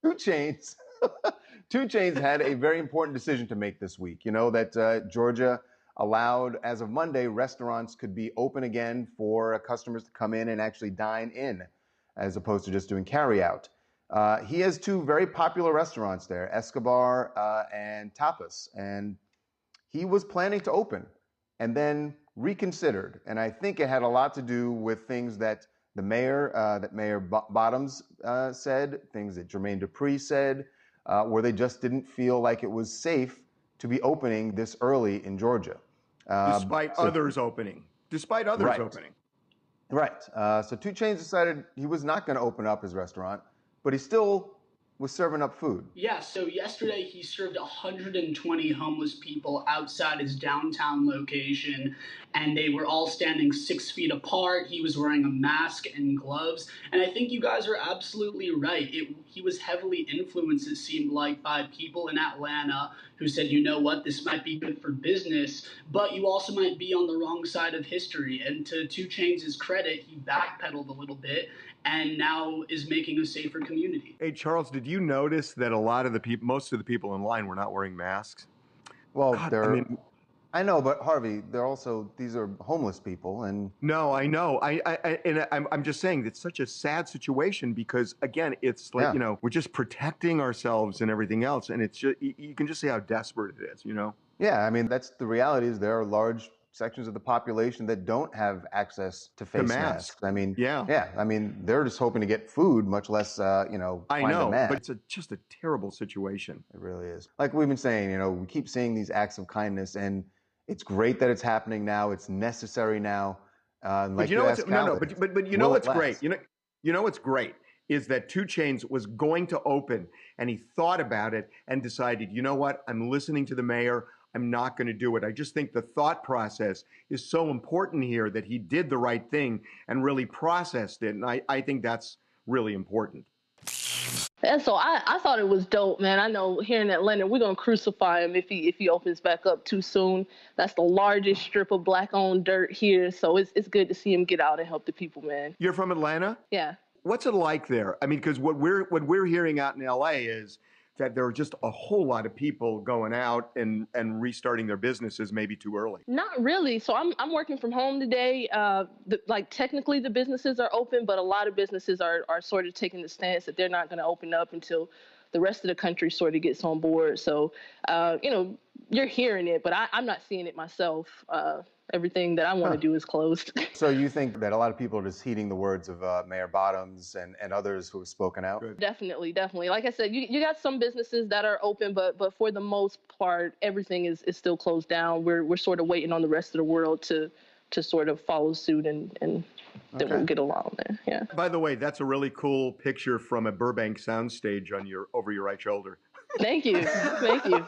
Two Chainz, Two Chainz had a very important decision to make this week. You know that Georgia allowed, as of Monday, restaurants could be open again for customers to come in and actually dine in, as opposed to just doing carry out. He has two very popular restaurants there, Escobar and Tapas, and he was planning to open and then reconsidered. And I think it had a lot to do with things that the mayor, Mayor Bottoms said, things that Jermaine Dupri said, where they just didn't feel like it was safe to be opening this early in Georgia. Despite others opening. Despite others opening. Right. So Two Chainz decided he was not going to open up his restaurant, but he still was serving up food. Yeah, so yesterday he served 120 homeless people outside his downtown location, and they were all standing 6 feet apart. He was wearing a mask and gloves, and I think you guys are absolutely right. He was heavily influenced, it seemed like, by people in Atlanta who said, you know what, this might be good for business, but you also might be on the wrong side of history. And to Two Chainz' credit, he backpedaled a little bit and now is making a safer community. Hey, Charles, did you notice that a lot of the people, most of the people in line were not wearing masks? Well, God, I know, but Harvey, these are homeless people, and no, I know. I'm just saying it's such a sad situation because again, it's like, we're just protecting ourselves and everything else, and it's just, you can just see how desperate it is, Yeah, I mean, that's the reality. Is there are large sections of the population that don't have access to face masks. I mean, I mean, they're just hoping to get food, much less, find a mask. But it's just a terrible situation. It really is. Like we've been saying, we keep seeing these acts of kindness, and it's great that it's happening now. It's necessary now. But you know what's great. You know what's great is that Two Chainz was going to open, and he thought about it and decided, you know what? I'm listening to the mayor. I'm not going to do it. I just think the thought process is so important here that he did the right thing and really processed it. And I think that's really important. And so I thought it was dope, man. I know here in Atlanta, we're going to crucify him if he opens back up too soon. That's the largest strip of black-owned dirt here. So it's good to see him get out and help the people, man. You're from Atlanta? Yeah. What's it like there? I mean, because what we're hearing out in LA is that there are just a whole lot of people going out and restarting their businesses maybe too early. Not really. So I'm working from home today. Technically the businesses are open, but a lot of businesses are sort of taking the stance that they're not going to open up until the rest of the country sort of gets on board. So, you're hearing it, but I'm not seeing it myself. Everything that I want to do is closed. So you think that a lot of people are just heeding the words of Mayor Bottoms and others who have spoken out? Good. Definitely. Like I said, you got some businesses that are open, but for the most part, everything is still closed down. We're sort of waiting on the rest of the world to sort of follow suit and then we'll get along there. Yeah. By the way, that's a really cool picture from a Burbank soundstage over your right shoulder. Thank you. Thank you.